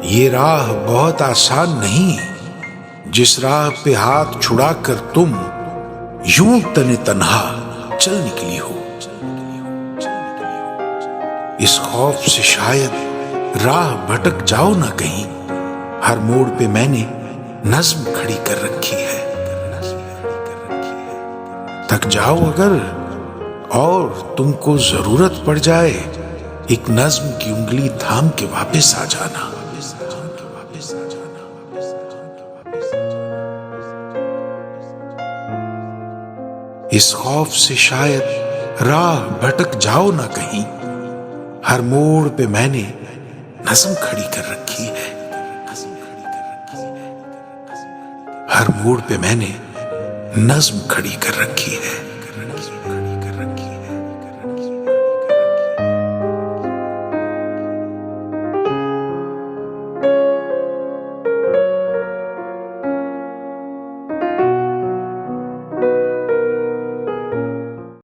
ये राह बहुत आसान नहीं, जिस राह पे हाथ छुड़ाकर तुम यूं तने तन्हा चल निकली हो। इस खौफ से शायद राह भटक जाओ ना कहीं, हर मोड़ पे मैंने नज्म खड़ी कर रखी है। थक जाओ अगर और तुमको जरूरत पड़ जाए, एक नज्म की उंगली थाम के वापस आ जाना। इस खौफ से शायद राह भटक जाओ ना कहीं, हर मोड़ पे मैंने नज्म खड़ी कर रखी है। हर मोड़ पे मैंने नज्म खड़ी कर रखी है।